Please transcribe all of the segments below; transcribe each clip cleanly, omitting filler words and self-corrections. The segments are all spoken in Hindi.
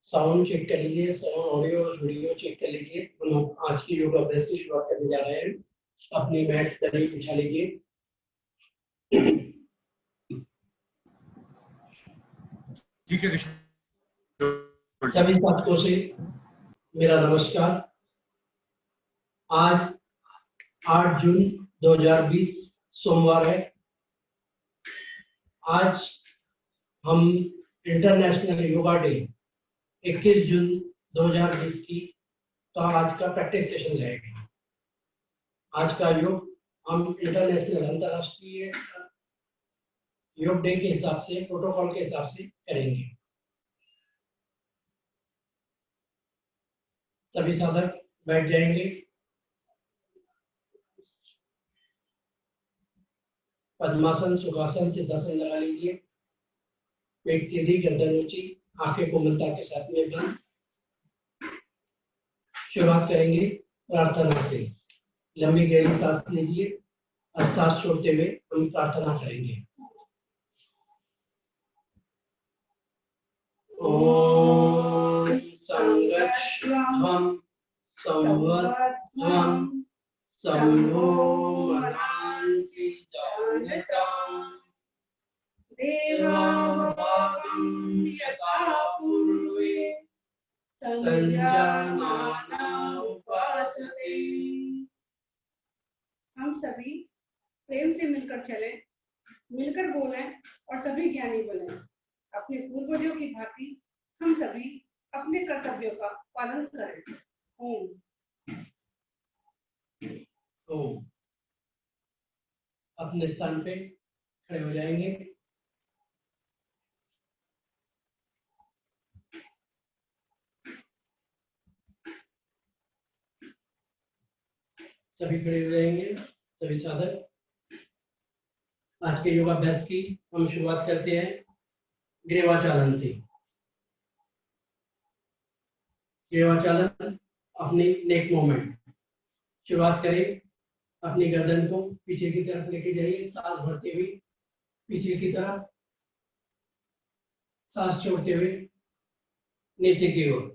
साउंड चेक कर लीजिए, साउंड ऑडियो और वीडियो चेक कर लीजिए। हम आज की योगा अभ्यास की शुरुआत करने जा रहे हैं। अपनी मैट दरी बिछा लीजिए। ठीक है। सभी साथियों से मेरा नमस्कार। आज 8 जून 2020 सोमवार है। आज हम इंटरनेशनल योगा डे 21 जून 2020 की तो आज का प्रैक्टिस सेशन रहेगा। आज का योग हम इंटरनेशनल अंतरराष्ट्रीय योग डे के हिसाब से, प्रोटोकॉल के हिसाब से करेंगे। सभी साधक बैठ जाएंगे। पद्मासन, सुखासन, सिद्धासन लगा लीजिए। पेट सीधी, गर्दन ऊंची, आंखें कोमलता के साथ में बंद। शुरुआत करेंगे प्रार्थना से। लंबी गहरी सांस लीजिए और सांस छोड़ते हुए हम प्रार्थना करेंगे। ओम संगच्छध्वं संवध्वं संभो मनांसि जानताम् देवाभागं यथा पूर्वे संजानाना उपासते। हम सभी प्रेम से मिलकर चलें, मिलकर बोलें और सभी ज्ञानी बनें। अपने पूर्वजों की भांति हम सभी अपने कर्तव्यों का पालन करें। ओम। ओम। अपने स्थान पे खड़े हो जाएंगे। सभी खड़े हो जाएंगे। सभी साधक आज के योगाभ्यास की हम शुरुआत करते हैं ग्रीवाचालन से। ग्रीवाचालन अपनी नेक मूवमेंट। शुरुआत करें। अपनी गर्दन को पीछे की तरफ लेके जाइए, सांस भरते हुए पीछे की तरफ, सांस छोड़ते हुए नीचे की ओर,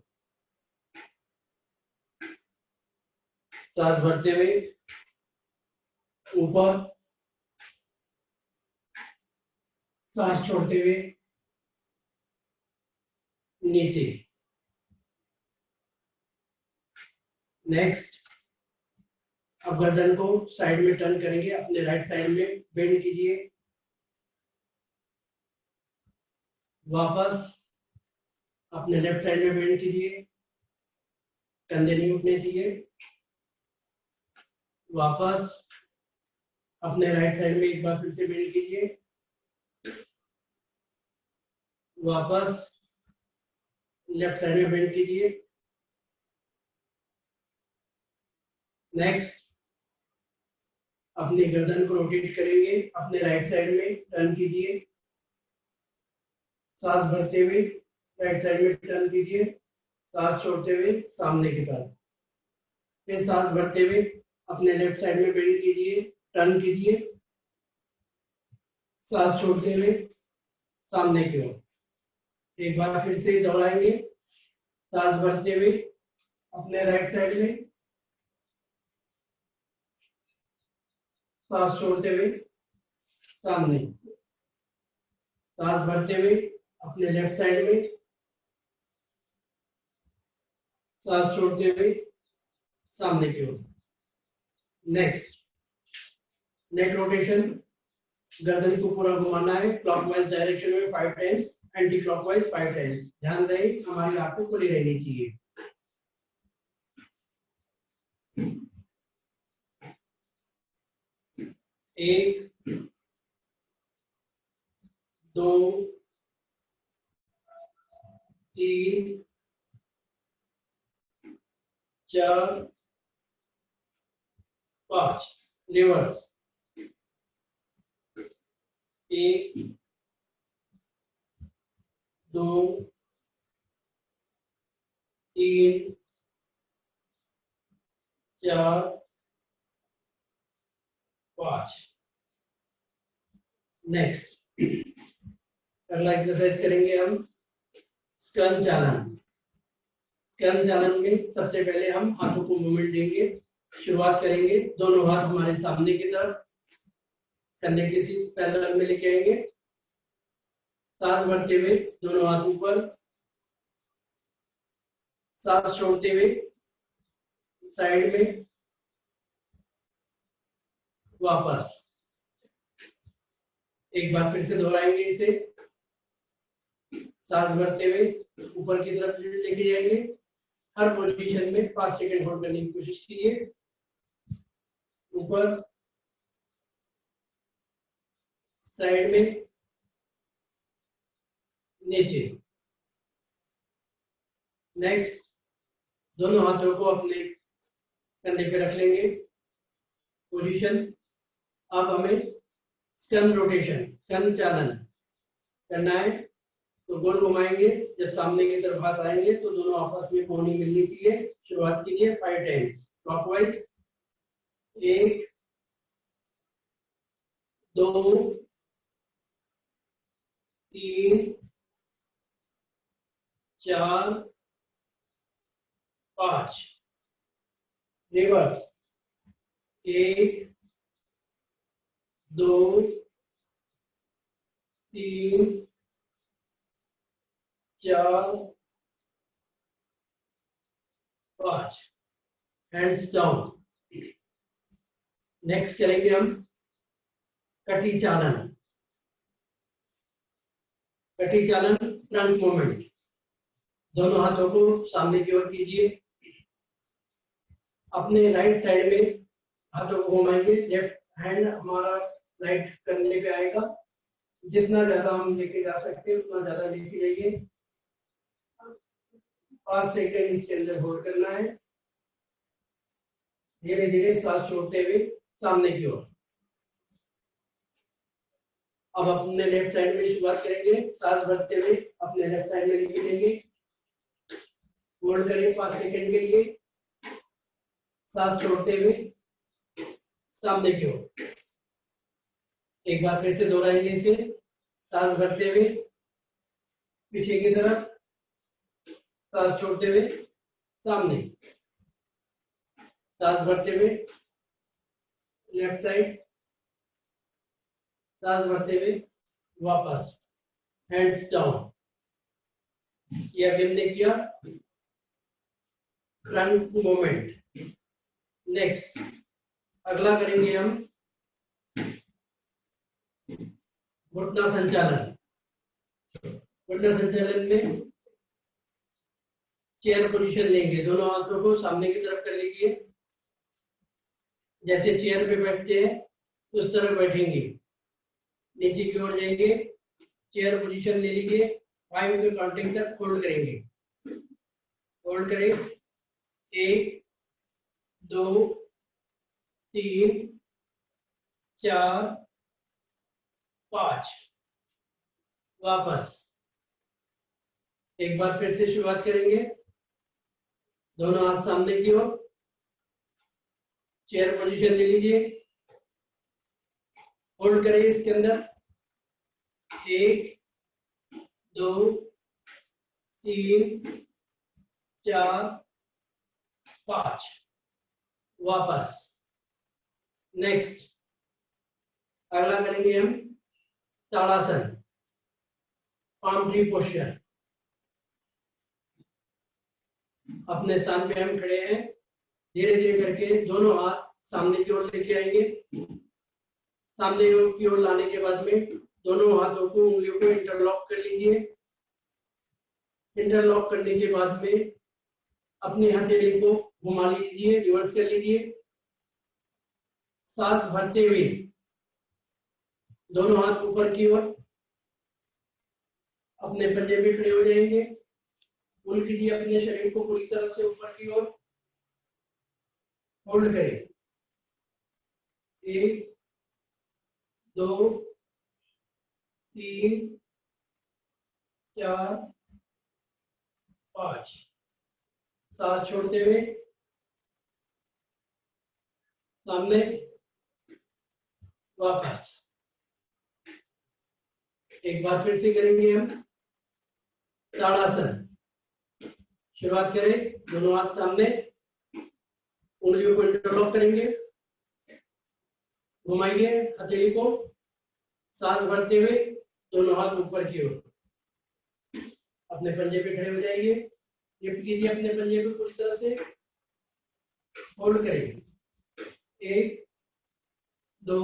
सांस भरते हुए ऊपर, सांस छोड़ते हुए नीचे। नेक्स्ट, अब गर्दन को साइड में टर्न करेंगे। अपने राइट साइड में बेंड कीजिए। वापस अपने लेफ्ट साइड में बेंड कीजिए। कंधे नहीं उठने चाहिए। वापस अपने राइट साइड में एक बार फिर से बेंड कीजिए। वापस लेफ्ट साइड में बेंड कीजिए। नेक्स्ट, अपनी गर्दन को रोटेट करेंगे। अपने राइट साइड में टर्न कीजिए। सांस भरते हुए राइट साइड में टर्न कीजिए। सांस छोड़ते हुए सामने की तरफ। फिर सांस भरते हुए अपने लेफ्ट साइड में बेंड कीजिए, टर्न कीजिए। सांस छोड़ते हुए सामने की ओर। एक बार फिर से दोहराएंगे। सांस भरते हुए अपने राइट साइड में, सांस छोड़ते हुए सामने। सांस भरते हुए अपने लेफ्ट साइड में, सांस छोड़ते हुए सामने की ओर। Next, neck rotation. गर्दन को पूरा घुमाना है क्लॉकवाइज डायरेक्शन में 5 टाइम्स, एंटी क्लॉकवाइज 5 टाइम्स। ध्यान रहे हमारी आंखें खुली रहनी चाहिए। एक, दो, तीन, चार, 5। रिवर्स। 1, 2, 3, 4, 5। नेक्स्ट, अगला एक्सरसाइज करेंगे हम स्कंद चालन। स्कैन चालन में सबसे पहले हम हाथों को मूवमेंट देंगे। शुरुआत करेंगे, दोनों हाथ हमारे सामने की तरफ कंधे के सीध पैरेलल में लेके आएंगे। सांस भरते हुए दोनों हाथ ऊपर, सांस छोड़ते हुए साइड में वापस। एक बार फिर से दोहराएंगे इसे। सांस भरते हुए ऊपर की तरफ लेके जाएंगे। हर पोजीशन में 5 सेकंड होल्ड करने की कोशिश कीजिए। ऊपर, साइड में, नीचे। नेक्स्ट, दोनों हाथों को अपने कंधे पे रख लेंगे। पोजीशन। अब हमें स्कन रोटेशन, स्कन चालन करना है, तो गोल घुमाएंगे। जब सामने की तरफ हाथ आएंगे तो दोनों आपस में कोहनी मिलनी चाहिए। शुरुआत कीजिए 5 times clockwise. 1 2 3 4 5। Reverse. 1 2 3 4 5। Hands down. Next करेंगे हम कटी चालन। कटी चालन फ्रंट मूवमेंट। दोनों हाथों को सामने की ओर कीजिए। अपने राइट साइड में हाथों को घुमाएंगे। लेफ्ट हैंड हमारा राइट करने पे आएगा। जितना ज्यादा हम लेके जा सकते हैं उतना ज्यादा लेके जाइए। 5 सेकंड इसके अंदर होल्ड करना है। धीरे धीरे सांस छोड़ते हुए सामने की ओर। अब अपने लेफ्ट साइड में शुरुआत करेंगे। सांस भरते हुए अपने लेफ्ट साइड में लेके जाएंगे। होल्ड करिए 5 सेकंड के लिए। सांस छोड़ते हुए सामने की ओर। एक बार फिर से दोहराएंगे इसे। सांस भरते हुए पीछे की तरफ, सांस छोड़ते हुए सामने। सांस भरते हुए लेफ्ट साइड, सांस भरते हुए वापस। Hands down. ये अभी हमने किया फ्रंट मूवमेंट। नेक्स्ट, अगला करेंगे हम घुटना संचालन। घुटना संचालन में चेयर पोजीशन लेंगे। दोनों हाथों को सामने की तरफ कर लीजिए। जैसे चेयर पे बैठते हैं उस तरह बैठेंगे। नीचे की ओर जाएंगे। चेयर पोजीशन ले लीजिए। 5 के काउंटिंग तक होल्ड करेंगे। होल्ड करें। 1 2 3 4 5। वापस। एक बार फिर से शुरुआत करेंगे। दोनों हाथ सामने की ओर। चेयर पोजीशन ले लीजिए। होल्ड करें इसके अंदर। 1 2 3 4 5। वापस। नेक्स्ट, अगला करेंगे हम ताड़ासन, पाम ट्री पोस्चर। अपने स्थान पे हम खड़े हैं। धीरे धीरे करके दोनों हाथ सामने की ओर लेके आएंगे। सामने की ओर लाने के बाद में दोनों हाथों को, उंगलियों को इंटरलॉक कर लीजिए। इंटरलॉक करने के बाद में अपनी हथेली को घुमा लीजिए, रिवर्स कर लीजिए। सांस भरते हुए दोनों हाथ ऊपर की ओर अपने पंजे में खड़े हो जाएंगे। पुल कीजिए अपने शरीर को पूरी तरह से ऊपर की ओर। होल्ड करें। 1 2 3 4 5। सांस छोड़ते हुए सामने, वापस। एक बार फिर से करेंगे हम ताड़ासन। शुरुआत करें, दोनों हाथ सामने, उंगलियों को इंटरलॉक करेंगे, घुमाइए हथेली को, सांस भरते हुए दोनों हाथ ऊपर की ओर, अपने पंजे पे खड़े हो जाइए, लिफ्ट कीजिए अपने पंजे को पूरी तरह से, होल्ड करिए, 1 2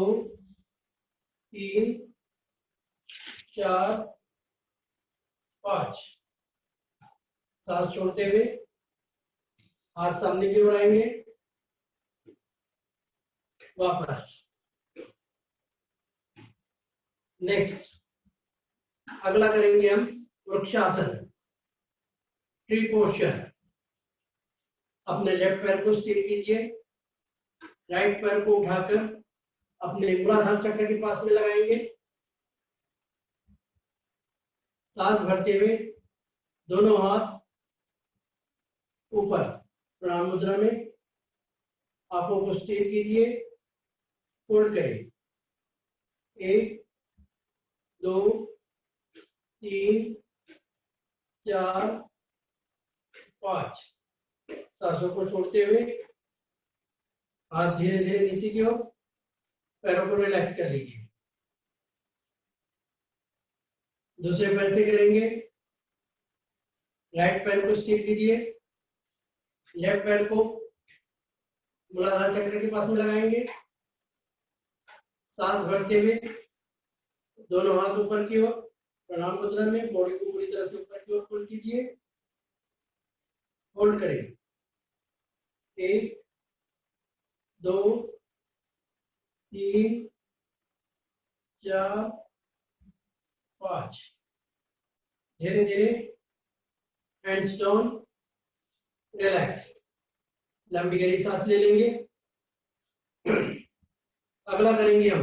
3 4 5, सांस छोड़ते हुए हाथ सामने की ओर आएंगे, वापस। नेक्स्ट अगला करेंगे हम वृक्षासन, ट्री पोस्चर। अपने लेफ्ट पैर को स्थिर कीजिए, राइट पैर को उठाकर अपने मूलाधार चक्र के पास में लगाएंगे, सांस भरते हुए दोनों हाथ ऊपर प्रणाम मुद्रा में, आंखों को स्थिर कीजिए, होल्ड करें, 1 2 3 4 5, सांसों को छोड़ते हुए हाथ धीरे धीरे नीचे की ओर, पैरों को रिलैक्स कर लीजिए। दूसरे पैर से करेंगे, राइट पैर को स्थिर कीजिए, लेफ्ट पैर को मूलाधार चक्र के पास में लगाएंगे, सांस भरते हुए दोनों हाथ ऊपर की ओर प्रणाम मुद्रा में, बॉडी को पूरी तरह से ऊपर की ओर पुल कीजिए, होल्ड करें, 1 2 3 4 5, धीरे धीरे हैंड्स डाउन, रिलैक्स, लंबी गहरी सांस ले लेंगे। अगला करेंगे हम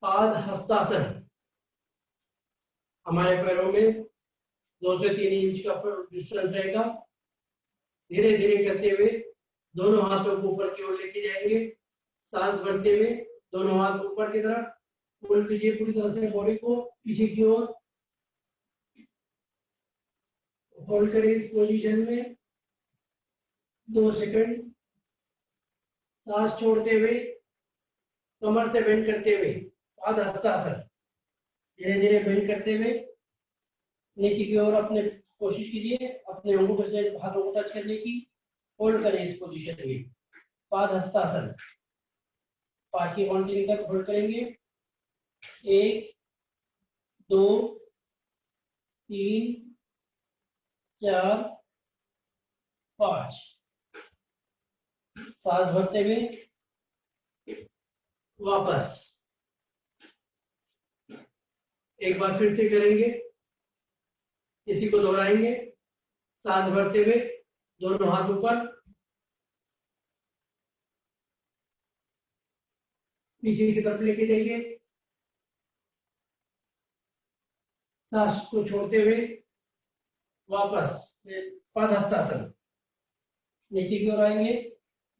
पाद हस्तासन। हमारे पैरों में 2 से 3 इंच का डिस्टेंस रहेगा, धीरे धीरे करते हुए दोनों हाथों को ऊपर की ओर लेके जाएंगे, सांस भरते हुए दोनों हाथ ऊपर की तरफ पुल कीजिए, पूरी तरह से बॉडी को पीछे की ओर, होल्ड करें इस पोजीशन में 2 सेकंड, सांस छोड़ते हुए कमर से बेंड करते हुए पाद हस्तासन, धीरे धीरे बेंड करते हुए नीचे की ओर अपने कोशिश कीजिए अपने अंगों से हाथों को टच करने की, होल्ड करें इस पोजीशन में पाद हस्तासन, 5 की काउंटिंग तक होल्ड करेंगे, 1 2 3 4 5, सांस भरते हुए वापस। एक बार फिर से करेंगे, इसी को दोहराएंगे, सांस भरते हुए दोनों हाथ ऊपर, पीछे की तरफ लेके जाइए, सांस को छोड़ते हुए वापस पाद हस्तासन, नीचे की ओर आएंगे,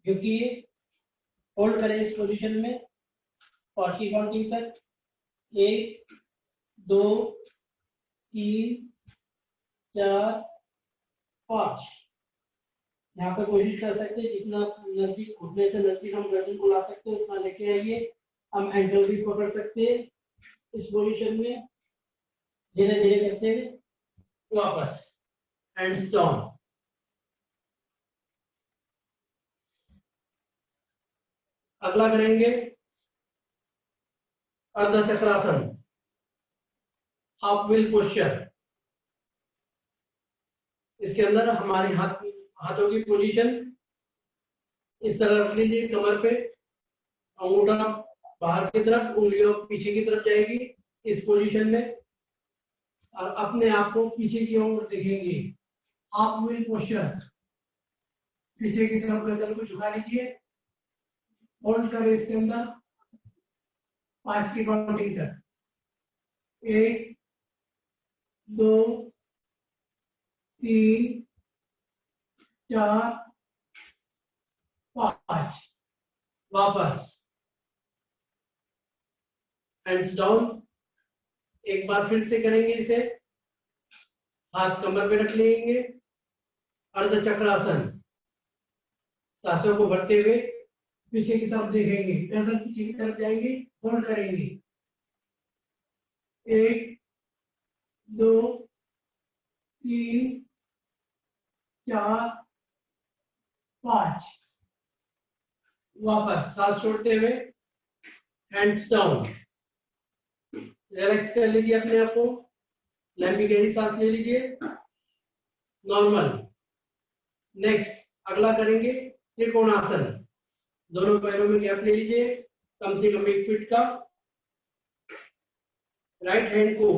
क्योंकि होल्ड करें इस पोजीशन में 5 की काउंटिंग तक, 1 2 3 4 5। यहाँ पे कोशिश कर सकते हैं जितना नजदीक, घुटने से नजदीक हम गर्दन को ला सकते हैं उतना लेके आइए। हम एंकल भी पकड़ सकते हैं इस पोजीशन में, धीरे धीरे करते हुए वापस, हैंड्स डाउन। अगला करेंगे अर्ध चक्रासन, हाफ व्हील पोस्चर। इसके अंदर हमारे हाथों की पोजीशन इस तरह रख लीजिए, कमर पे अंगूठा बाहर की तरफ, उंगलियों पीछे की तरफ जाएगी इस पोजीशन में, और अपने आप को पीछे की ओर देखेंगे, हाफ व्हील पोस्चर, पीछे की तरफ गर्दन को झुका लीजिए, होल्ड करें इसके अंदर 5 की काउंटिंग तक, 1 2 3 4 5, वापस, हैंड्स डाउन। एक बार फिर से करेंगे इसे, हाथ कमर पे रख लेंगे, अर्ध चक्रासन, सांसों को भरते हुए पीछे की तरफ देखेंगे, गर्दन पीछे की तरफ जाएंगे, होल्ड करेंगे, 1 2 3 4 5, वापस सांस छोड़ते हुए हैंड्स डाउन, रिलैक्स कर लीजिए अपने आप को, लंबी गहरी सांस ले लीजिए, नॉर्मल। नेक्स्ट अगला करेंगे त्रिकोणासन, दोनों पैरों में गैप ले लीजिए कम से कम 1 फीट का, राइट हैंड को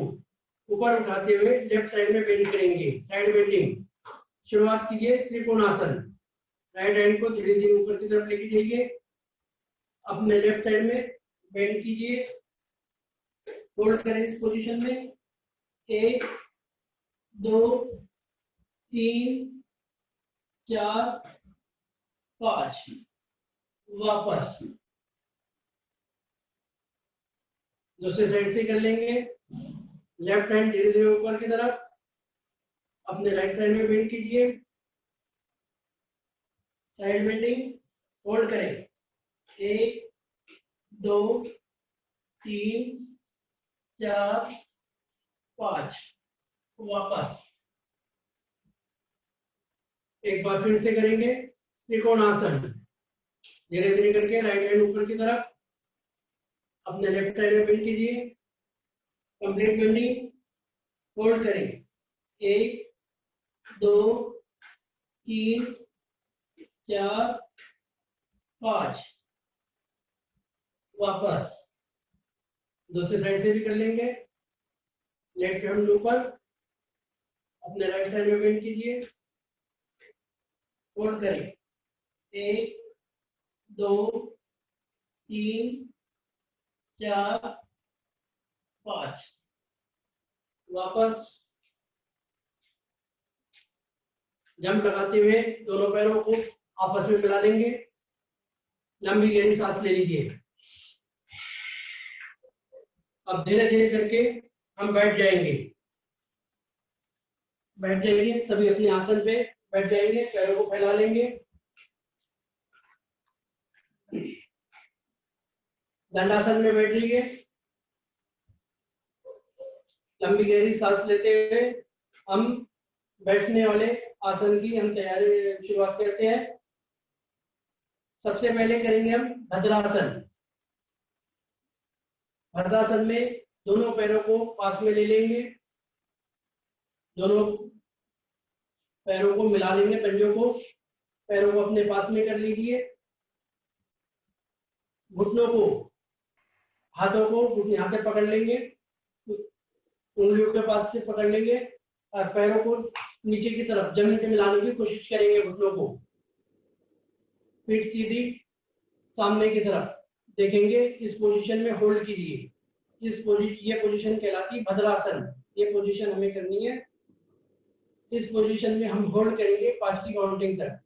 ऊपर उठाते हुए लेफ्ट साइड में बेंड करेंगे, साइड बेंडिंग। शुरुआत कीजिए त्रिकोणासन, राइट हैंड को धीरे धीरे ऊपर की तरफ लेके जाइए, अपने लेफ्ट साइड में बेंड कीजिए, होल्ड करें इस पोजीशन में, 1 2 3 4 5, वापस दूसरे साइड से कर लेंगे, लेफ्ट हैंड धीरे धीरे ऊपर की तरफ, अपने राइट साइड में बेंड कीजिए, साइड बेंडिंग, होल्ड करें, 1 2 3 4 5, वापस एक बार फिर से करेंगे त्रिकोणासन, धीरे धीरे करके राइट हैंड ऊपर की तरफ, अपने लेफ्ट साइड में बेंड कीजिए, कंप्लीट बेंडिंग, होल्ड करें, 1 2 3 4 5, वापस दूसरे साइड से भी कर लेंगे, लेफ्ट हैंड ऊपर, अपने राइट साइड में बेंड कीजिए, होल्ड करें, 1 2 3 4 5, वापस जंप लगाते हुए दोनों पैरों को आपस में मिला लेंगे, लंबी गहरी सांस ले लीजिए। अब धीरे धीरे करके हम बैठ जाएंगे, सभी अपने आसन पे बैठ जाएंगे, पैरों को फैला लेंगे, दंडासन में बैठ लीजिए, लंबी गहरी सांस लेते हुए हम बैठने वाले आसन की हम तैयारी शुरुआत करते हैं। सबसे पहले करेंगे हम भद्रासन। भद्रासन में दोनों पैरों को पास में ले लेंगे, दोनों पैरों को मिला लेंगे, पंजों को, पैरों को अपने पास में कर लीजिए, घुटनों को, हाथों को घुटने यहाँ से पकड़ लेंगे, उंगलियों के पास से पकड़ लेंगे और पैरों को नीचे की तरफ जमीन से मिलाने की कोशिश करेंगे, घुटनों को, पीठ सीधी सामने की तरफ देखेंगे, इस पोजीशन में होल्ड कीजिए, ये पोजीशन कहलाती भद्रासन, ये पोजीशन हमें करनी है। इस पोजीशन में हम होल्ड करेंगे 5 की काउंटिंग तक,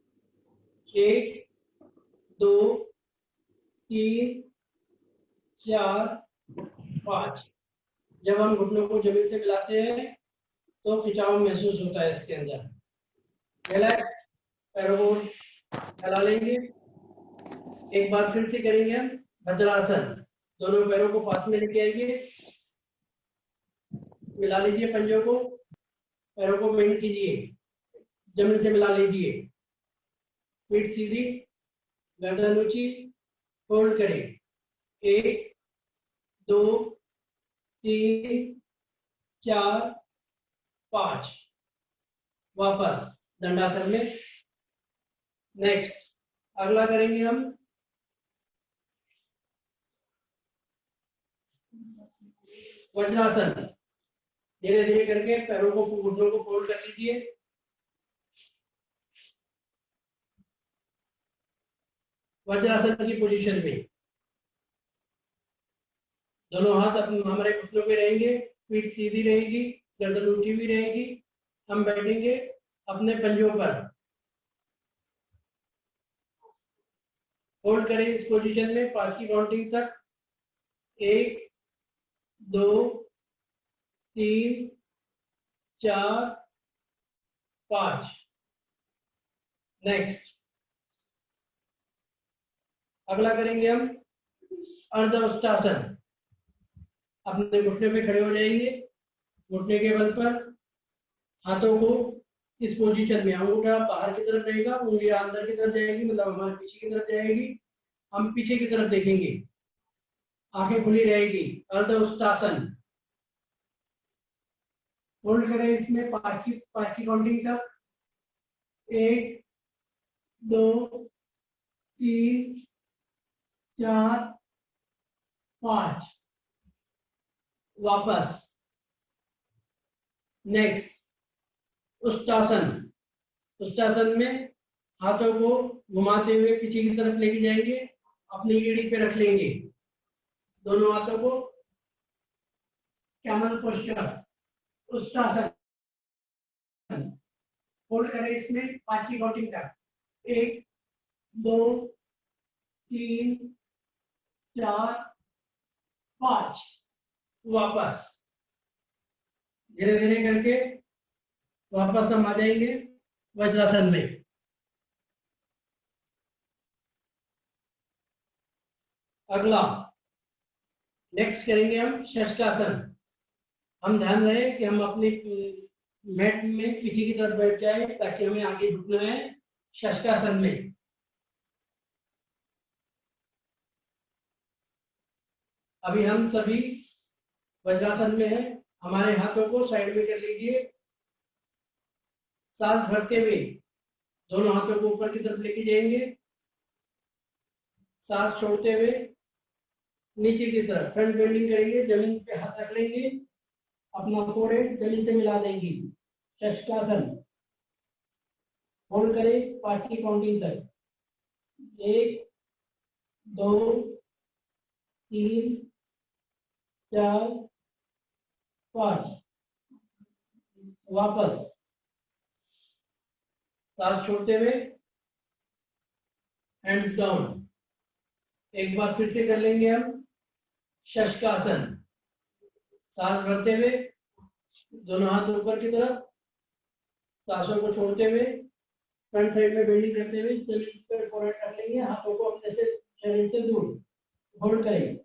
1 2 3 4 5। जब हम घुटनों को जमीन से मिलाते हैं तो खिंचाव महसूस होता है इसके अंदर। रिलैक्स, पैरों को फैला लेंगे, एक बार फिर से करेंगे हम भद्रासन। दोनों पैरों को पास में लेके आइए, मिला लीजिए पंजों को, पैरों को बेंड कीजिए, जमीन से मिला लीजिए, पीठ सीधी, गर्दन ऊंची, होल्ड करें, 1 2 3 4 5, वापस दंडासन में। नेक्स्ट अगला करेंगे हम वज्रासन। धीरे धीरे करके पैरों को, घुटनों को फोल्ड कर लीजिए, वज्रासन की पोजीशन में दोनों हाथ हमारे घुटनों पे रहेंगे, पीठ सीधी रहेगी, गर्दन उठी भी रहेगी, हम बैठेंगे अपने पंजों पर, होल्ड करें इस पोजीशन में 5 की काउंटिंग तक, 1 2 3 4 5। नेक्स्ट अगला करेंगे हम अर्ध उत्तासन। अपने घुटने पे खड़े हो जाएंगे, घुटने के बल पर हाथों को इस पोजीशन में, अंगूठा बाहर की तरफ रहेगा, उंगलियां अंदर की तरफ जाएगी, मतलब हमारे पीछे की तरफ जाएगी, हम पीछे की तरफ देखेंगे, आंखें खुली रहेगी, अर्ध उत्तासन। होल्ड करें इसमें 5 की काउंटिंग तक। 1 2 3 4 5। वापस। नेक्स्ट उत्तासन। उत्तासन में हाथों को घुमाते हुए पीछे की तरफ लेके जाएंगे, अपनी एड़ी पे रख लेंगे, दोनों हाथों को कैमल पोस्चर, उत्तासन। होल्ड करें इसमें 5 की काउंटिंग तक। 1 2 3 4 5। वापस धीरे धीरे करके वापस हम आ जाएंगे वज्रासन में। अगला नेक्स्ट करेंगे हम शशकासन। हम ध्यान रहे कि हम अपने मैट में पीछे की तरफ बैठ जाए ताकि हमें आगे झुकना है शशकासन में। अभी हम सभी वज्रासन में हैं। हमारे हाथों को साइड में कर लीजिए, सांस भरते हुए दोनों हाथों को ऊपर की तरफ लेके जाएंगे, सांस छोड़ते हुए नीचे की तरफ फ्रंट बेंडिंग करेंगे, जमीन पे हाथ रख लेंगे, अपना कोरे जमीन से मिला देंगे। शशकासन। होल्ड करें 5 की काउंटिंग तक। 1 2 3 4 5। वापस सांस छोड़ते हुए हैंड्स डाउन। एक बार फिर से कर लेंगे हम शशकासन। सांस भरते हुए दोनों हाथ ऊपर की तरफ, सांसों को छोड़ते हुए फ्रंट साइड में बेंडिंग करते हुए जमीन पर फोरहेड रख लेंगे, हाथों को अपने से शरीर से दूर। होल्ड करेंगे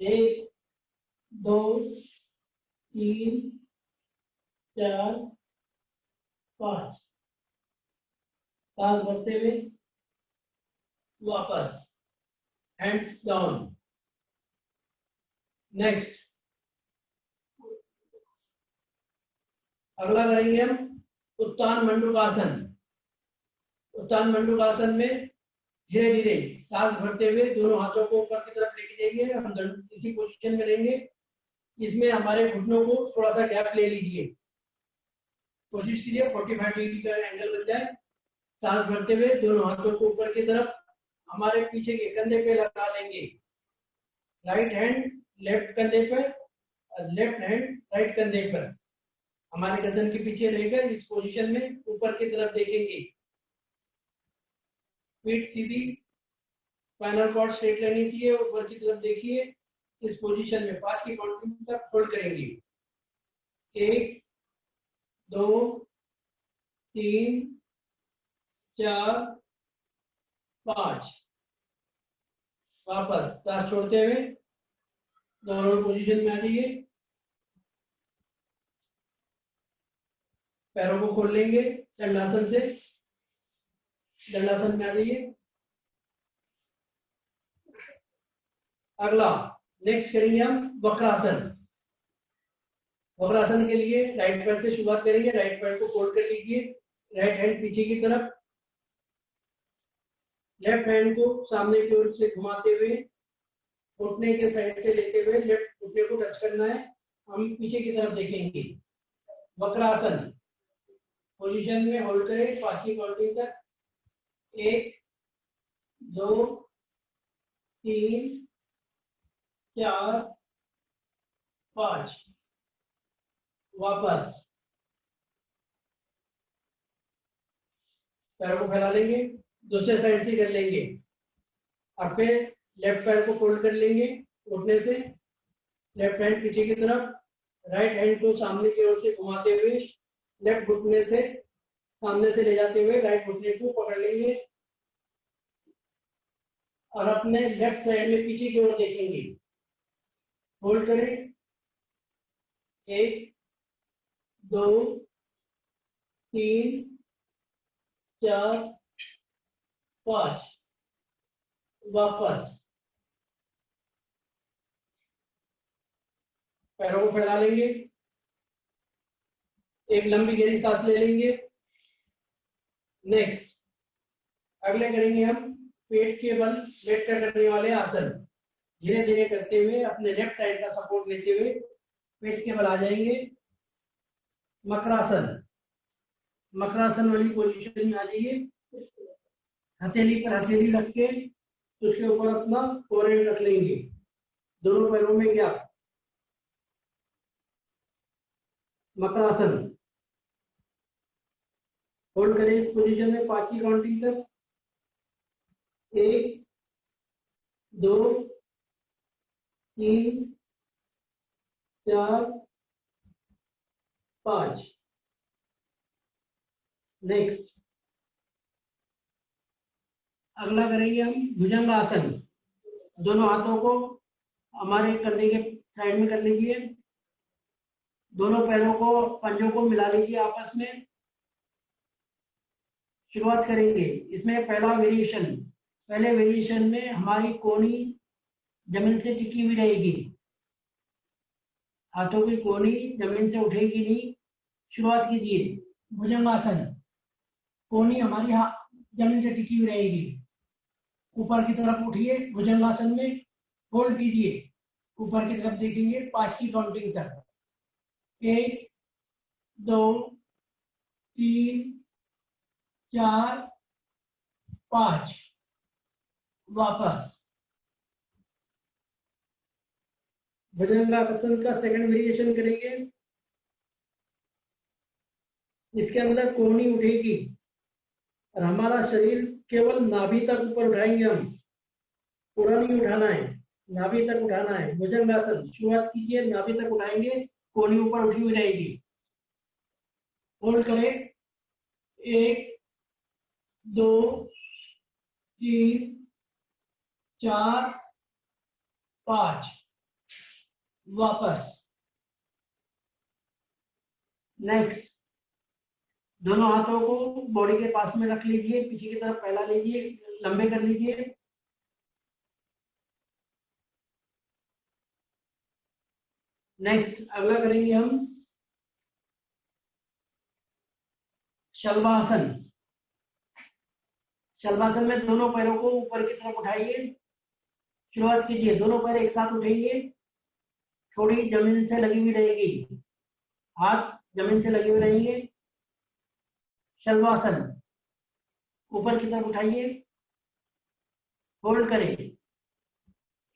1 2 3 4 5। सांस भरते हुए वापस हैंड्स डाउन। नेक्स्ट अगला करेंगे हम उत्तान मंडूकासन। उत्तान मंडूकासन में धीरे धीरे सांस भरते हुए दोनों हाथों को ऊपर की तरफ लेके जाएंगे, हम इसी पोजीशन में रहेंगे। इसमें हमारे घुटनों को थोड़ा सा गैप ले लीजिए, कोशिश कीजिए 45 डिग्री का एंगल बन जाए। सांस भरते हुए दोनों हाथों को ऊपर की तरफ हमारे पीछे के कंधे पे लगा लेंगे, राइट हैंड लेफ्ट कंधे पर और लेफ्ट हैंड राइट कंधे पर, हमारे गर्दन के पीछे रहकर इस पोजीशन में ऊपर की तरफ देखेंगे। पीठ सीधी, स्पाइनल कॉर्ड स्ट्रेट रहनी चाहिए, ऊपर की तरफ देखिए। इस पोजीशन में 5 की काउंटिंग तक होल्ड करेंगे। 1 2 3 4 5। वापस सांस छोड़ते हुए दोनों पोजीशन में आ जाइए, पैरों को खोल लेंगे दंडासन से, दंडासन में आ जाइए। अगला नेक्स्ट करेंगे हम वक्रासन। वक्रासन के लिए राइट पैर से शुरुआत करेंगे, राइट पैर को फोल्ड कर लीजिए, राइट हैंड पीछे की तरफ, लेफ्ट हैंड को सामने की ओर से घुमाते हुए घुटने के साइड से लेते हुए लेफ्ट घुटने को टच करना है, हम पीछे की तरफ देखेंगे। वक्रासन पोजीशन में होल्ड करें 5 की काउंटिंग तक। 1 2 3 4 5। वापस पैरों को फैला लेंगे, दूसरे साइड से कर लेंगे। अब फिर लेफ्ट पैर को फोल्ड कर लेंगे घुटने से, लेफ्ट हैंड पीछे की तरफ, राइट हैंड को सामने की ओर से घुमाते हुए लेफ्ट घुटने से सामने से ले जाते हुए राइट घुटने को पकड़ लेंगे और अपने लेफ्ट साइड में पीछे की ओर देखेंगे। होल्ड करें, 1 2 3 4 5, वापस पैरों को फैला लेंगे, एक लंबी गहरी सांस ले लेंगे। नेक्स्ट अगले करेंगे हम पेट के बल लेट कर करने वाले आसन। धीरे धीरे करते हुए अपने लेफ्ट साइड का सपोर्ट लेते हुए पेट के बल आ जाएंगे। मकरासन, मकरासन वाली पोजीशन में आ जाइए। हथेली पर हथेली रख के उसके ऊपर अपना फोरहेड रख लेंगे, दोनों पैरों में गैप। मकरासन होल्ड करें इस पोजीशन में 5 की काउंटिंग तक। 1 2 3 4 5। नेक्स्ट अगला करेंगे हम भुजंग आसन। दोनों हाथों को हमारे कंधे के साइड में कर लीजिए, दोनों पैरों को पंजों को मिला लीजिए आपस में। शुरुआत करेंगे इसमें पहले वेरिएशन में हमारी कोहनी जमीन से टिकी हुई रहेगी, हाथों की कोहनी जमीन से उठेगी नहीं। शुरुआत कीजिए भुजंगासन, कोहनी हमारी जमीन से टिकी हुई रहेगी, ऊपर की तरफ उठिए भुजंगासन में, होल्ड कीजिए, ऊपर की तरफ देखेंगे 5 की काउंटिंग तक। 1 2 3 4 5, वापस। भुजंगासन का सेकंड वेरिएशन करेंगे। इसके अंदर कोहनी उठेगी और हमारा शरीर केवल नाभि तक ऊपर उठाएंगे, हम पूरा नहीं उठाना है, नाभि तक उठाना है। भुजंगासन शुरुआत कीजिए, नाभि तक उठाएंगे, कोहनी ऊपर उठी हुई रहेगी। होल्ड करें, 1 2 3 4 5, वापस। नेक्स्ट दोनों हाथों को बॉडी के पास में रख लीजिए, पीछे की तरफ फैला लीजिए, लंबे कर लीजिए। नेक्स्ट अगला करेंगे हम शलभासन। शलभासन में दोनों पैरों को ऊपर की तरफ उठाइए। शुरुआत कीजिए, दोनों पैर एक साथ उठेंगे, थोड़ी जमीन से लगी हुई रहेगी, हाथ जमीन से लगे हुए रहेंगे। शलभासन ऊपर की तरफ उठाइए, होल्ड करें,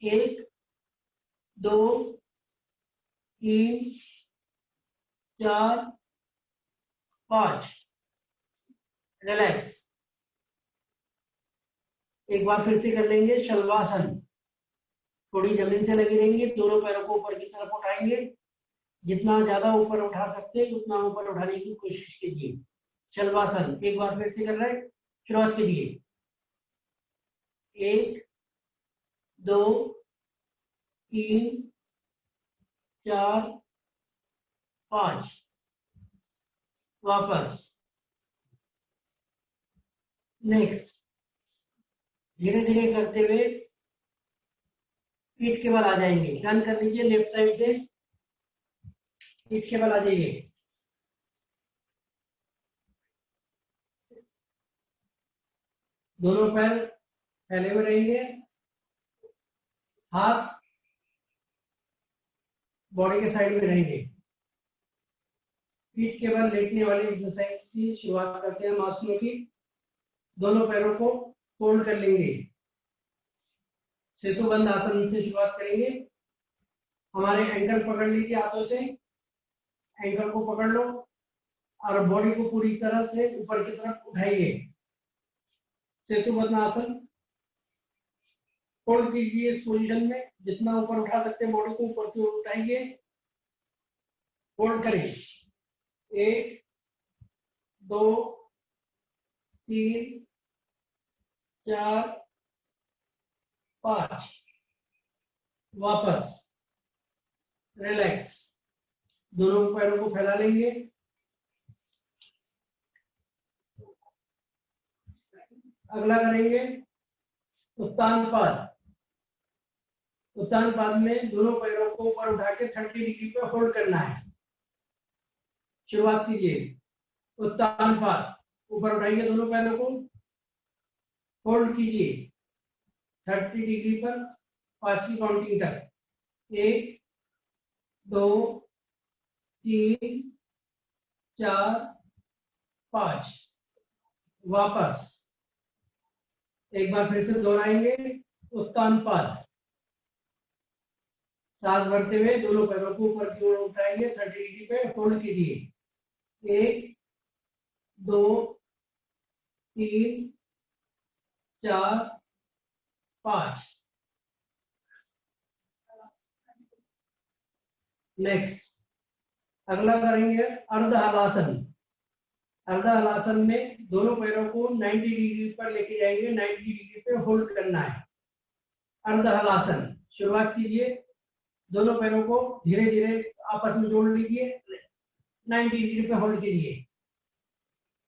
1 2 3 4 5, रिलैक्स। एक बार फिर से कर लेंगे शलभासन, थोड़ी जमीन से लगी रहेंगे, दोनों पैरों को ऊपर की तरफ उठाएंगे, जितना ज्यादा ऊपर उठा सकते हैं उतना ऊपर उठाने की कोशिश कीजिए। शलभासन एक बार फिर से कर रहे हैं, शुरुआत कीजिए, 1 2 3 4 5, वापस। नेक्स्ट धीरे धीरे करते हुए पीठ के बल आ जाएंगे, टर्न कर लीजिए लेफ्ट साइड से, पीठ के बल आ जाइए। दोनों पैर फैले हुए रहेंगे, हाथ बॉडी के साइड में रहेंगे। पीठ के बल लेटने वाली एक्सरसाइज की शुरुआत करते हैं हम आसनों की। दोनों पैरों को फोल्ड कर लेंगे, सेतुबंध आसन से शुरुआत करेंगे। हमारे एंकल पकड़ लीजिए हाथों से, एंकल को पकड़ लो और बॉडी को पूरी तरह से ऊपर की तरफ उठाइए। सेतुबंध आसन होल्ड कीजिए इस पोजीशन में, जितना ऊपर उठा सकते हैं बॉडी को ऊपर की ओर उठाइए, होल्ड करें, 1 2 3 4 5। वापस रिलैक्स, दोनों पैरों को फैला लेंगे। अगला करेंगे उत्तान पाद। उत्तान पाद में दोनों पैरों को ऊपर उठा के 30 डिग्री पे होल्ड करना है। शुरुआत कीजिए, उत्तान पाद, ऊपर उठाइए दोनों पैरों को, होल्ड कीजिए 30 डिग्री पर 5 की काउंटिंग तक। 1 2 3 4 5। वापस एक बार फिर से दोहराएंगे, उत्तान पाद। सांस भरते हुए दोनों पैरों को ऊपर की ओर उठाएंगे, 30 डिग्री पे होल्ड कीजिए। 1 2 3 4 5। नेक्स्ट अगला करेंगे अर्ध हलासन। अर्ध हलासन में दोनों पैरों को 90 डिग्री पर लेके जाएंगे, 90 डिग्री पे होल्ड करना है। अर्ध हलासन, शुरुआत कीजिए, दोनों पैरों को धीरे धीरे आपस में जोड़ लीजिए, 90 डिग्री पे होल्ड कीजिए।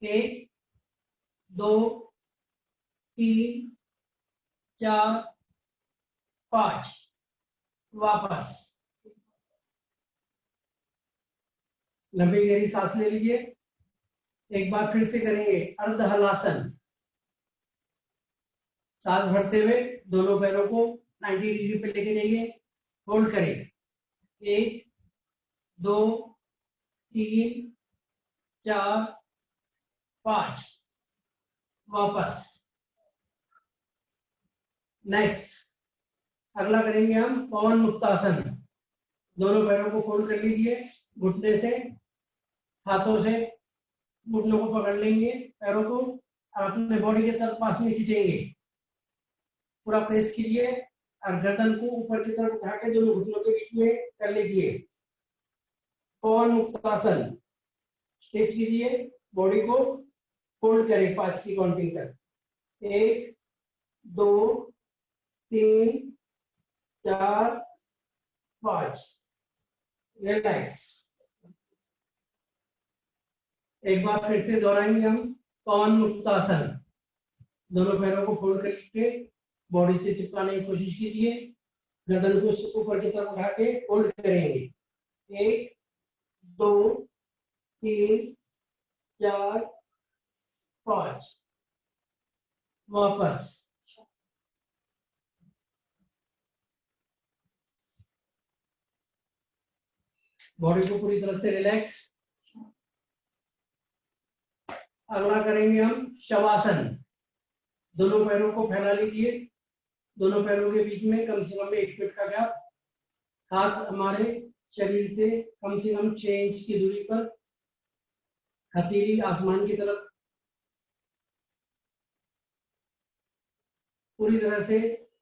1 2 3 4 5। वापस लंबी गहरी सांस ले लीजिए। एक बार फिर से करेंगे अर्ध हलासन। सांस भरते हुए दोनों पैरों को 90 डिग्री पे लेके जाइए, होल्ड करें। 1 2 3 4 5। वापस। नेक्स्ट अगला करेंगे हम पवन मुक्तासन। दोनों पैरों को फोल्ड कर लीजिए, घुटने से, हाथों से घुटनों को पकड़ लेंगे, पैरों को, और अपने बॉडी के तरफ पास में खींचेंगे, पूरा प्रेस कीजिए और गर्दन को ऊपर की तरफ उठा के दोनों घुटनों के बीच में कर लीजिए। पवन मुक्तासन। स्ट्रेच कीजिए, बॉडी को फोल्ड करें 5 की काउंटिंग तक। 1 2 3 4 5। रिलैक्स। एक बार फिर से दोहराएंगे हम पवन मुक्तासन। दोनों पैरों को फोल्ड करके बॉडी से चिपकाने की कोशिश कीजिए, गर्दन को ऊपर की तरफ उठा के होल्ड करेंगे। 1 2 3 4 5। वापस। बॉडी को पूरी तरह से रिलैक्स। अगला करेंगे हम शवासन। दोनों पैरों को फैला लीजिए, दोनों पैरों के बीच में कम से कम 1 फीट का गैप। हाथ हमारे शरीर से कम 6 इंच की दूरी पर, हथेली आसमान की तरफ। पूरी तरह से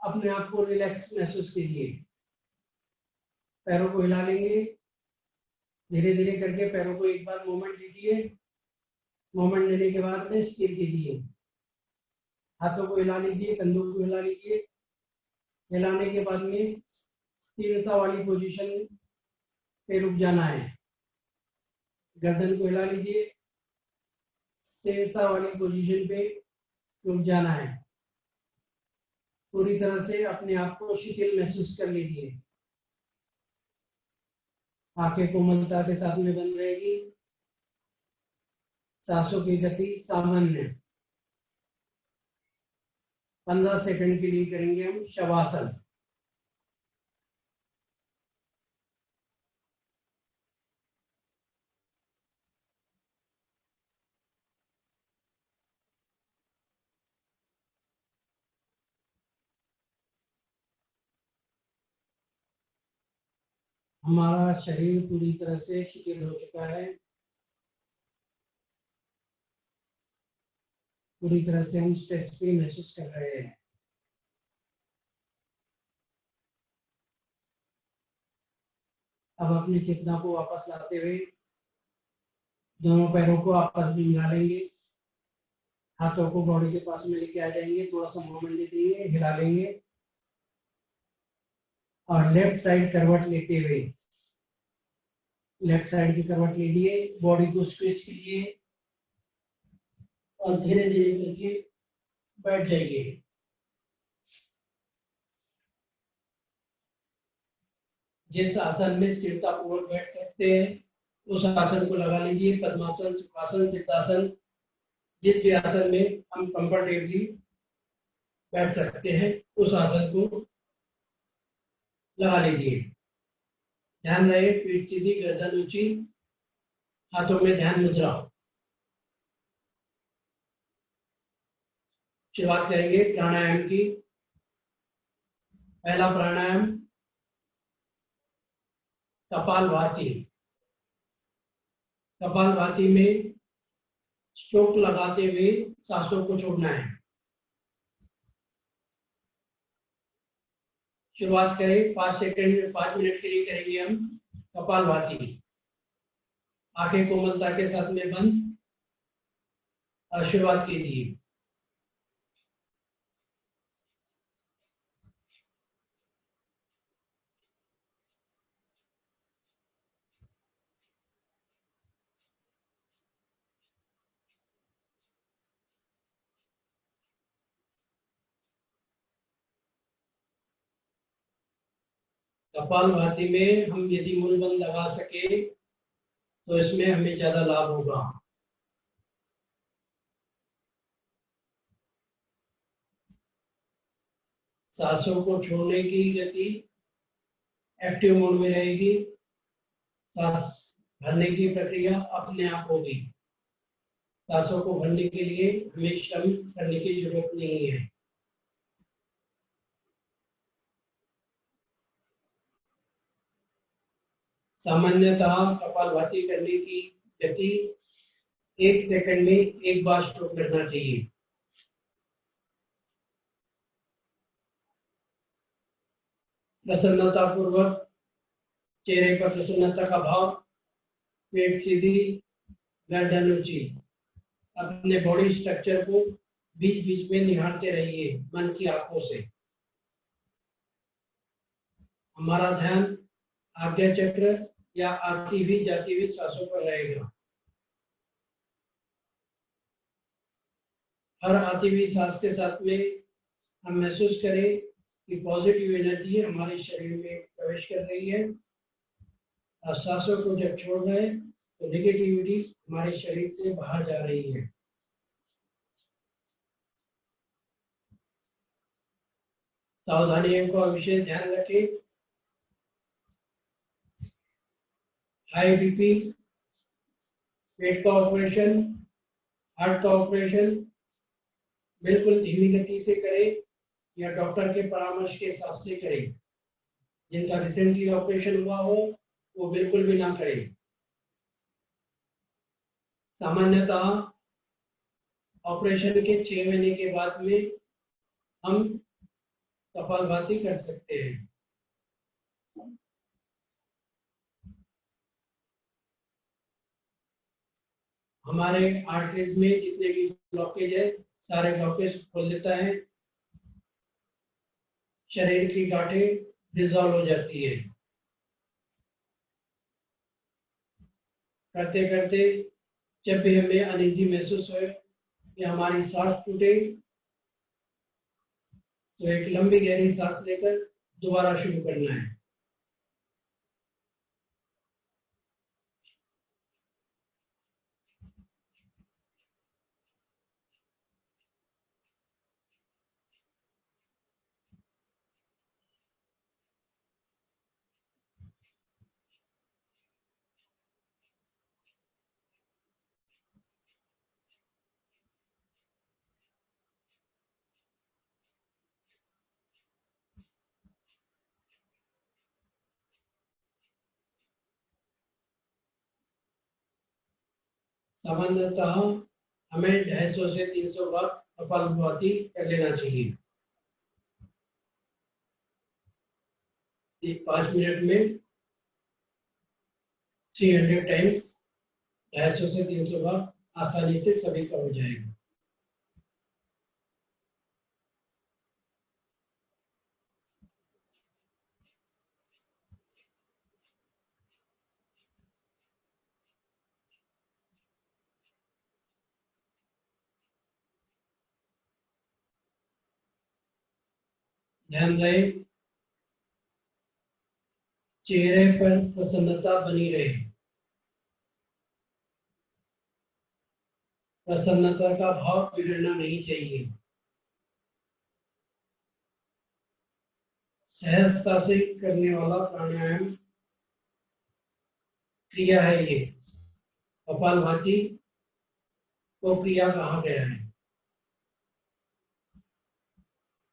अपने आप को रिलैक्स महसूस कीजिए। पैरों को हिला लेंगे, धीरे धीरे करके पैरों को एक बार मूवमेंट दीजिए। मूवमेंट देने के बाद में स्थिर कीजिए, हाथों को हिला लीजिए, कंधों को हिला लीजिए। हिलाने के बाद में स्थिरता वाली पोजीशन पे रुक जाना है। गर्दन को हिला लीजिए, स्थिरता वाली पोजीशन पे रुक जाना है। पूरी तरह से अपने आप को शिथिल महसूस कर लीजिए। आंखें कोमलता के साथ में बंद रहेगी। सांसों की गति सामान्य। 15 सेकंड के लिए करेंगे हम शवासन। हमारा शरीर पूरी तरह से शिथिल हो चुका है। पूरी तरह से हम स्ट्रेस फ्री महसूस कर रहे हैं। अब अपनी चेतना को वापस लाते हुए दोनों पैरों को आपस में मिला लेंगे, हाथों को बॉडी के पास में लेके आ जाएंगे, थोड़ा सा मूवमेंट दे देंगे, हिला लेंगे और लेफ्ट साइड करवट लेते हुए लेफ्ट साइड की करवट ले लिए, बॉडी को स्ट्रेच कीजिए और धीरे धीरे करके बैठ जाइए। जिस आसन में स्थिरता पूर्वक बैठ सकते हैं उस आसन को लगा लीजिए। पद्मासन, सुखासन, सिद्धासन, जिस भी आसन में हम कंफर्टेबली बैठ सकते हैं उस आसन को लगा लीजिए। ध्यान रहे पीठ सीधी, गर्दन ऊंची, हाथों में ध्यान मुद्रा। शुरुआत करेंगे प्राणायाम की। पहला प्राणायाम कपालभाति। कपालभाति में स्ट्रोक लगाते हुए सांसों को छोड़ना है। शुरुआत करें 5 मिनट के लिए करेंगे हम कपालभाति। आंखें कोमलता के साथ में बंद और शुरुआत कीजिए। कपालभाति में हम यदि मुंह बंद लगा सके तो इसमें हमें ज्यादा लाभ होगा। सांसों को छोड़ने की गति एक्टिव मोड में रहेगी। सांस भरने की प्रक्रिया अपने आप होगी। सांसों को भरने के लिए हमें श्रम करने की जरूरत नहीं है। सामान्यतः कपालभाति करने की गति 1 सेकंड में एक बार स्ट्रोक करना चाहिए। प्रसन्नता पूर्वक, चेहरे पर प्रसन्नता का भाव, पेट सीधी, गर्दन ऊंची। अपने बॉडी स्ट्रक्चर को बीच बीच में निहारते रहिए मन की आंखों से। हमारा ध्यान आज्ञा चक्र या आती हुई जाती हुई सांसों पर रहेगा। हर आती हुई सांस के साथ में हम महसूस करें कि पॉजिटिव एनर्जी हमारे शरीर में प्रवेश कर रही है और सांसों को जब छोड़ रहे हैं तो नेगेटिविटी हमारे शरीर से बाहर जा रही है। सावधानियों का विशेष ध्यान रखें। हाई बीपी, पेट का ऑपरेशन, हार्ट का ऑपरेशन बिल्कुल धीमी गति से करें या डॉक्टर के परामर्श के हिसाब से करें। जिनका रिसेंटली ऑपरेशन हुआ हो वो बिल्कुल भी ना करें। सामान्यतः ऑपरेशन के 6 महीने के बाद में हम कपालभाति कर सकते हैं। हमारे आर्टरीज में जितने भी ब्लॉकेज है सारे ब्लॉकेज खोल देता है। शरीर की गांठें डिसॉल्व हो जाती है। करते करते जब भी हमें अनईजी महसूस हो कि हमारी सांस टूटे तो एक लंबी गहरी सांस लेकर दोबारा शुरू करना है। सामान्यतः हमें 250 से 300 बार कपालभाति कर लेना चाहिए। 5 मिनट में 300 टाइम्स 250 से 300 बार आसानी से सभी का हो जाएगा। ध्यान रहे चेहरे पर प्रसन्नता बनी रहे। प्रसन्नता का भाव बिगड़ना नहीं चाहिए। सहजता से करने वाला प्राणायाम क्रिया है ये। कपालभाति को क्रिया कहा गया है।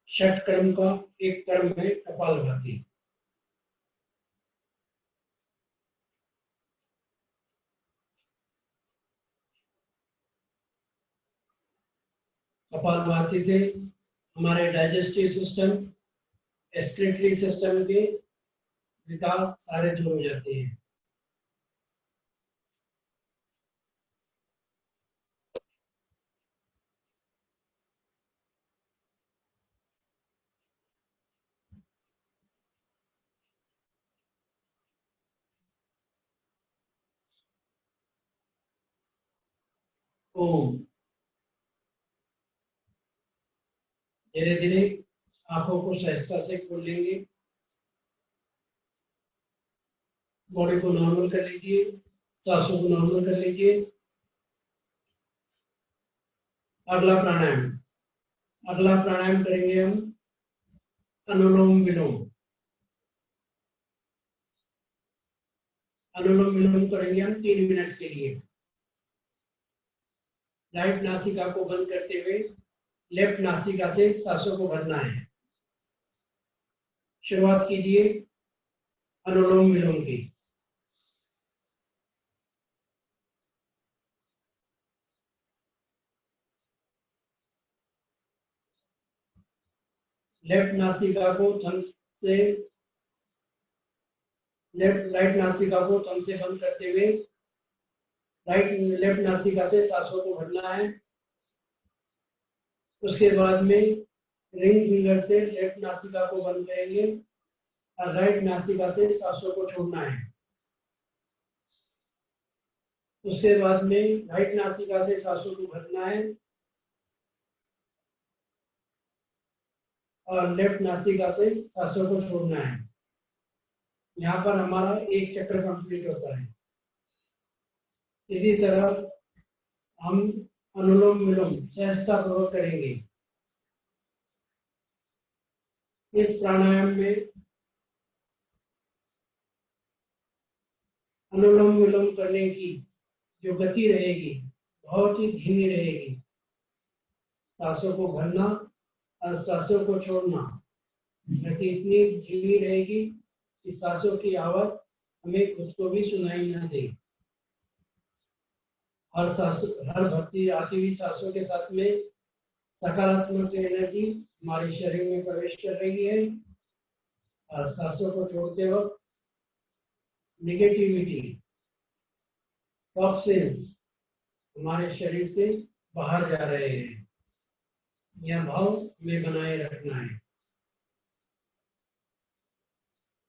षट कर्म का एक कर्म है कपालभाति। कपालभाति से हमारे डाइजेस्टिव सिस्टम, एक्सक्रीटरी सिस्टम के विकार सारे दूर हो जाते हैं। ओम। धीरे धीरे आंखों को सहजता से खोल लेंगे। बॉडी को नॉर्मल कर लीजिए, सांसों को नॉर्मल कर लीजिए। अगला प्राणायाम करेंगे हम अनुलोम विलोम। अनुलोम विलोम करेंगे हम 3 मिनट के लिए। राइट नासिका को बंद करते हुए लेफ्ट नासिका से सांसों को भरना है। शुरुआत कीजिए अनुलोम विलोम की। लेफ्ट नासिका को थंब से राइट नासिका को थंब से बंद करते हुए लेफ्ट नासिका से सांसों को भरना है। उसके बाद में रिंग फिंगर से लेफ्ट नासिका को बंद करेंगे और राइट नासिका से सांसों को छोड़ना है। उसके बाद में राइट नासिका से सांसों को भरना है और लेफ्ट नासिका से सांसों को छोड़ना है। यहाँ पर हमारा एक चक्र कंप्लीट होता है। इसी तरह हम अनुलोम विलोम सहजता पूर्वक करेंगे। इस प्राणायाम में अनुलोम विलोम करने की जो गति रहेगी बहुत ही धीमी रहेगी। सांसों को भरना और सांसों को छोड़ना गति इतनी धीमी रहेगी कि सांसों की आवाज हमें खुद को भी सुनाई ना दे। हर भर्ती आती हुई सांसों के साथ में सकारात्मक एनर्जी हमारे शरीर में प्रवेश कर रही है और सांसों को छोड़ते वक्त नेगेटिविटी, टॉक्सिन्स हमारे शरीर से बाहर जा रहे हैं। यह भाव में बनाए रखना है।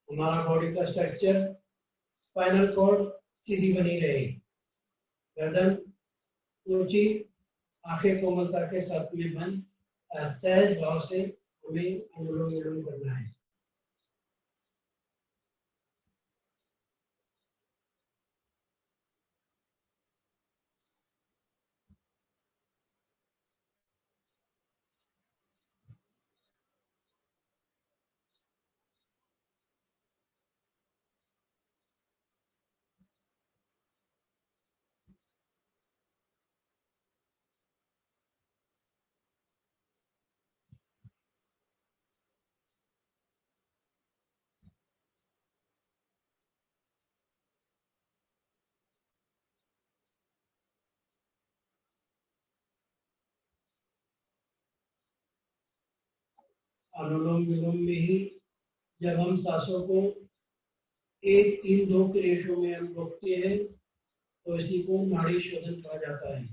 हमारा बॉडी का स्ट्रक्चर, स्पाइनल कॉर्ड सीधी बनी रहे, गर्दन ऊंची, आंखें कोमलता के साथ में बंद, सहज भाव से हमें अनुलोम विलोम करना है। अनुलोम विलोम में ही जब हम सांसों को 1-3-2 के रेशो में हम रोकते हैं तो इसी को नाड़ी शोधन कहा जाता है।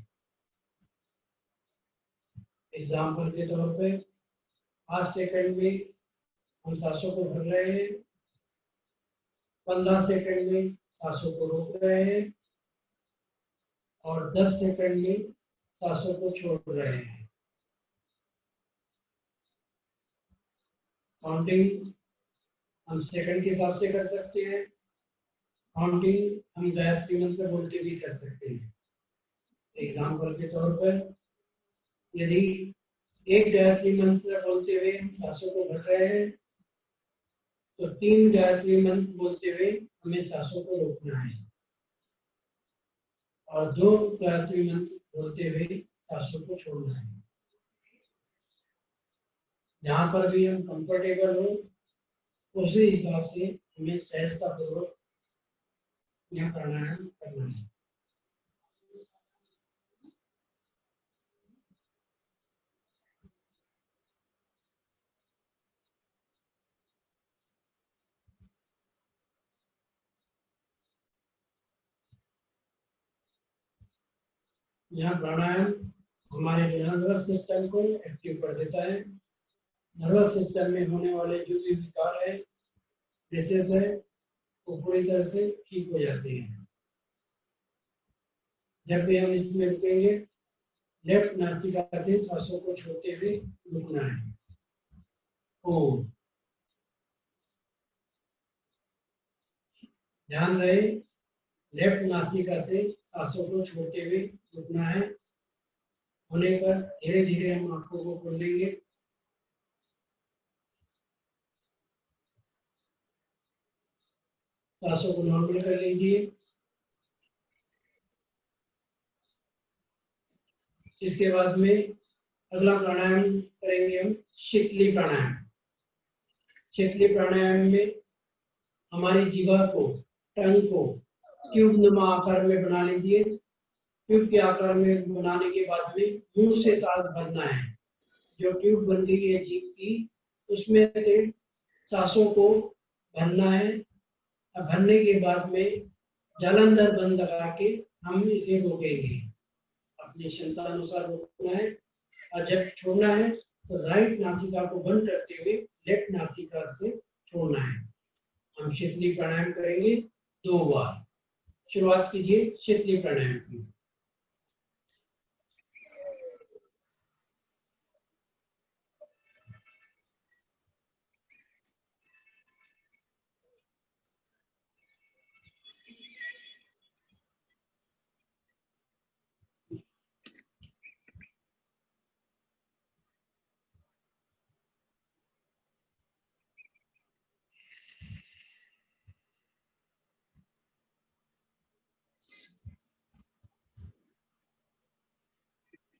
एग्जाम्पल के तौर पे 5 सेकंड में हम सांसों को भर रहे हैं, 15 सेकंड में सांसों को रोक रहे हैं और 10 सेकंड में सांसों को छोड़ रहे हैं। काउंटिंग हम सेकंड के हिसाब से कर सकते हैं, काउंटिंग हम गायत्री मंत्र बोलते भी कर सकते हैं। एग्जाम्पल के तौर पर यदि एक गायत्री मंत्र बोलते हुए हम सांसों को भर रहे हैं तो 3 गायत्री मंत्र बोलते हुए हमें सांसों को रोकना है और 2 गायत्री मंत्र बोलते हुए सांसों को छोड़ना है। जहाँ पर भी हम कंफर्टेबल हो उसी हिसाब से हमें सहजता पूर्वक यह प्राणायाम करना है। यहाँ प्राणायाम हमारे नर्वस सिस्टम को एक्टिव कर देता है। नर्वस सिस्टम में होने वाले जो भी विकार है, डिसीज है, वो पूरी तरह से ठीक हो जाते हैं। जब भी हम इसमें रुकेंगे, लेफ्ट नासिका से सांसों को छोड़ते हुए रुकना है। ओम। ध्यान रहे, लेफ्ट नासिका से सांसों को छोड़ते हुए रुकना है। होने पर धीरे धीरे हम आंखों को खोल लेंगे। सांसों को नॉर्मल कर लीजिए। इसके बाद में अगला प्राणायाम करेंगे हम शीतली प्राणायाम। शीतली प्राणायाम में हमारी जीवा को, टंग को ट्यूब नुमा आकार में बना लीजिए। ट्यूब के आकार में बनाने के बाद में मुंह से सांस भरना है। जो ट्यूब बन गई है जीभ की, उसमें से सांसों को भरना है। अब भरने के बाद में जालंधर बंद लगा के हम इसे रोकेंगे। अपनी क्षमता अनुसार रोकना है और जब छोड़ना है तो राइट नासिका को बंद करते हुए लेफ्ट नासिका से छोड़ना है। हम शीतली प्राणायाम करेंगे 2 बार। शुरुआत कीजिए शीतली प्राणायाम की।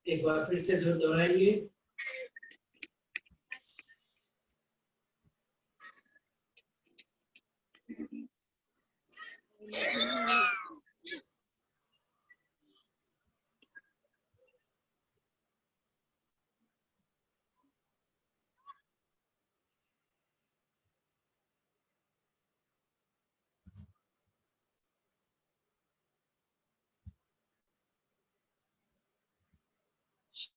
एक बार फिर से दोहराएंगे।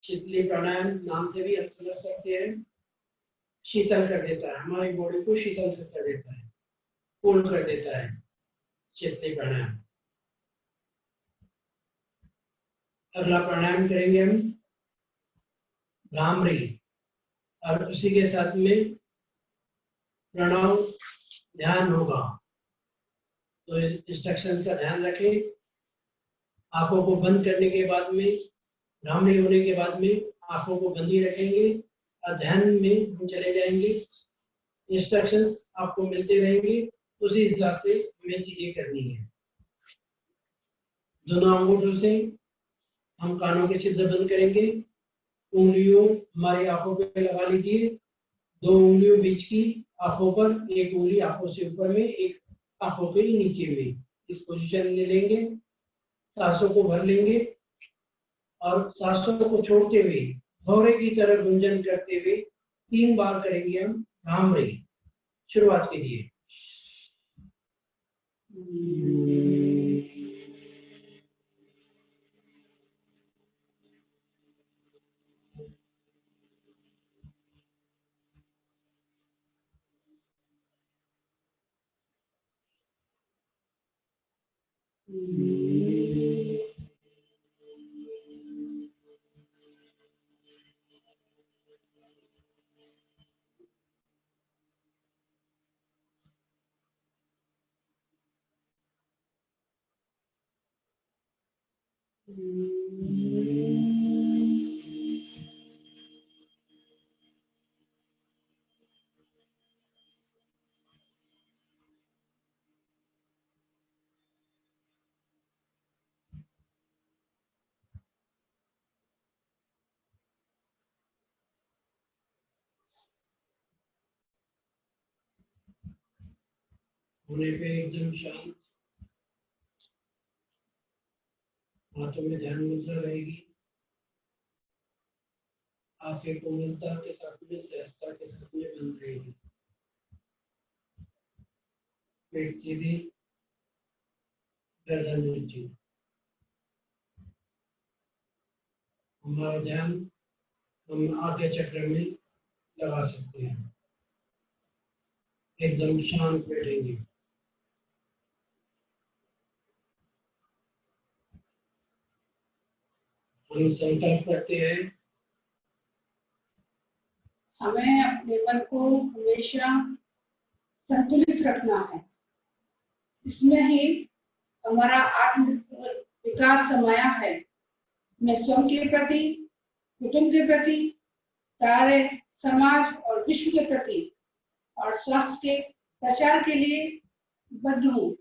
शीतली प्राणायाम नाम से भी हम समझ सकते हैं, शीतल कर देता है, हमारी बॉडी को शीतल कर देता है, कूल कर देता है शीतली प्राणायाम। अगला प्राणायाम करेंगे हम भ्रामरी और उसी के साथ में प्रणव ध्यान होगा। तो इंस्ट्रक्शंस का ध्यान रखें। आंखों को बंद करने के बाद में, भ्रामरी होने के बाद में आंखों को बंद ही रखेंगे और ध्यान में हम चले जाएंगे। इंस्ट्रक्शंस आपको मिलते रहेंगे, उसी हिसाब से हमें चीजें करनी है। दोनों अंगूठों से हम कानों के छिद्र बंद करेंगे। उंगलियों हमारी आंखों पे लगा लीजिए। 2 उंगलियों बीच की आंखों पर, 1 उंगली आंखों से ऊपर में, 1 आंखों के नीचे में, इस पोजीशन में लेंगे। सांसों को भर लेंगे और सांसों को छोड़ते हुए भौरे की तरह गुंजन करते हुए 3 बार करेंगे हम भ्रामरी। शुरुआत कीजिए। होने पे एकदम शांत, हाथों में ध्यान मुद्रा रहेगी, आंखें कोमलता के साथ में, सहजता के साथ में बंद रहेगी, पेट सीधी, गर्दन नीचे। हमारा ध्यान हम आगे चक्र में लगा सकते हैं, एकदम शांत बैठेंगे। हम संकल्प करते हैं, हमें अपने मन को हमेशा संतुलित रखना है। इसमें ही हमारा आत्म विकास समाया है। मैं स्वयं के प्रति, कुटुंब के प्रति, कार्य, समाज और विश्व के प्रति और स्वास्थ्य के प्रचार के लिए बद्ध हूँ।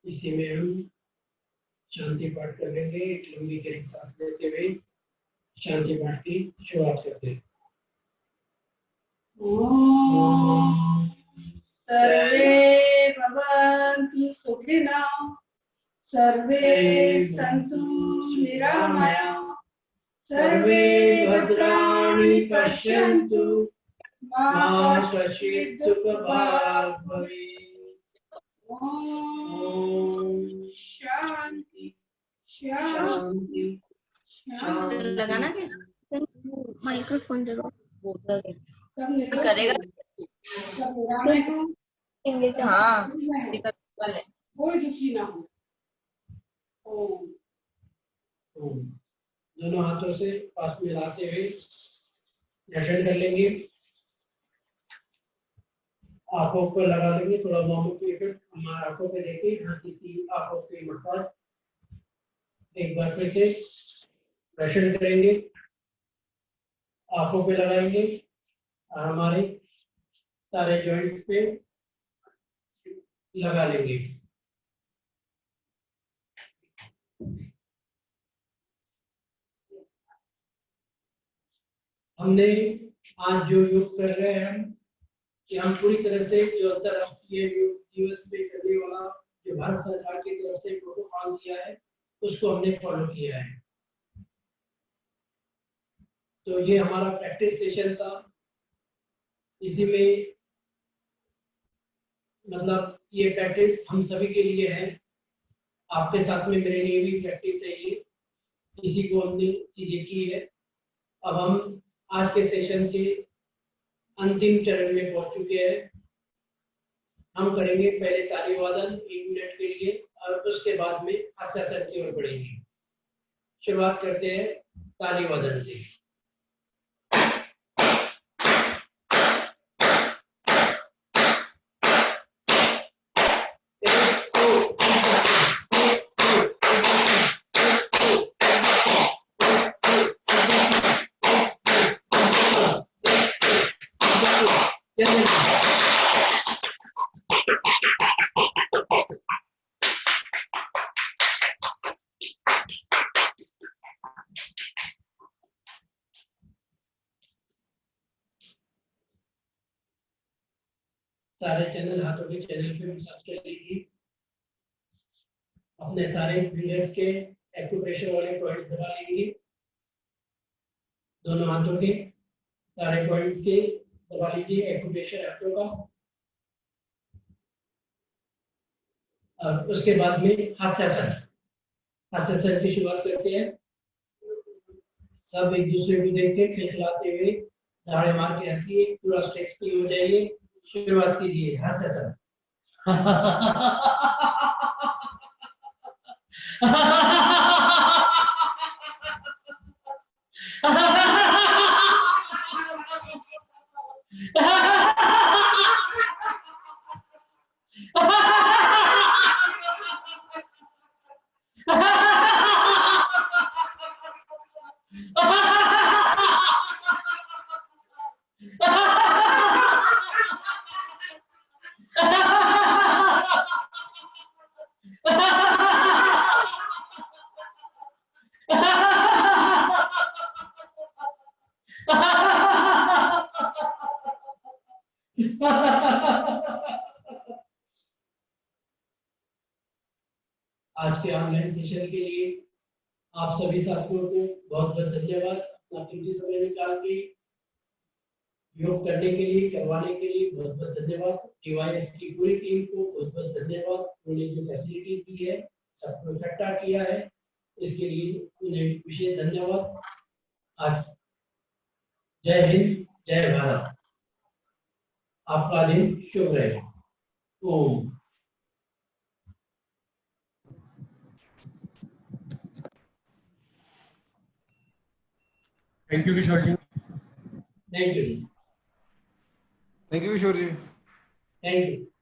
इसी में हम शांति पाठ कर लेंगे। एक लंबी गहरी सांस लेते हुए शांति पाठ की शुरुआत करते हैं। ओम सर्वे भवन्तु सुखिनः, सर्वे सन्तु निरामयाः, सर्वे भद्राणि पश्यन्तु, मा कश्चित् दुःखभाग् भवेत्। ओम शांति शांति शांति। लगाना के माइक्रोफोन दे दो। सब निकल करेगा सब निरामय हो, हाँ स्पीकर वाले कोई दुखी ना हो। ओम ओम। दोनों हाथों से पास में लाते हुए दर्शन कर लेंगे। आंखों पर लगा लेंगे, थोड़ा वार्म अप इफेक्ट हमारे आंखों पे देके हल्की सी आंखों पे मसाज। एक बार फिर से दर्शन करेंगे, आंखों पे लगाएंगे और हमारे सारे जॉइंट्स पे लगा लेंगे। हमने आज जो योग कर रहे हैं हम, कि हम पूरी तरह से जो अंतरराष्ट्रीय योग दिवस में करने वाला जो भारत सरकार की तरफ से प्रोटोकॉल दिया है उसको हमने फॉलो किया है। तो ये हमारा प्रैक्टिस सेशन था। इसी में मतलब ये प्रैक्टिस हम सभी के लिए है, आपके साथ में मेरे लिए भी प्रैक्टिस है ये। इसी को हमने चीजें की है। अब हम आज के सेशन के अंतिम चरण में पहुंच चुके हैं। हम करेंगे पहले ताली वादन 1 मिनट के लिए और उसके बाद में हास्यासन की ओर बढ़ेंगे। शुरुआत करते हैं ताली वादन से। सारे चैनल हाथों के चैनल पे मसाज कर लीजिए। अपने सारे फिंगर्स के एक्यूप्रेशर वाले पॉइंट्स दबा लेंगे। दोनों हाथों के सारे पॉइंट्स के दबा लीजिए एक्यूप्रेशर हाथों का। और उसके बाद में हास्यासन की शुरुआत करते हैं। सब एक दूसरे को देख के खिलखिलाते हुए दाढ़े मार के हंसिए, पूरा स्ट्रेस फ्री हो जाइए। शुरुआत कीजिए हंस हंस। आज के ऑनलाइन सेशन के लिए आप सभी साथियों को बहुत बहुत धन्यवाद। अपना कीमती समय निकाल के योग करने के लिए, करवाने के लिए बहुत बहुत धन्यवाद। टीवाईएस की पूरी टीम को बहुत बहुत धन्यवाद। उन्होंने जो फैसिलिटी दी है, सबको इकट्ठा किया है, इसके लिए उन्हें विशेष धन्यवाद। आज जय हिंद, जय भारत। आपका दिन शुभ रहे। ओम। Thank you Kishore ji. Thank you. Thank you Kishore ji. Thank you.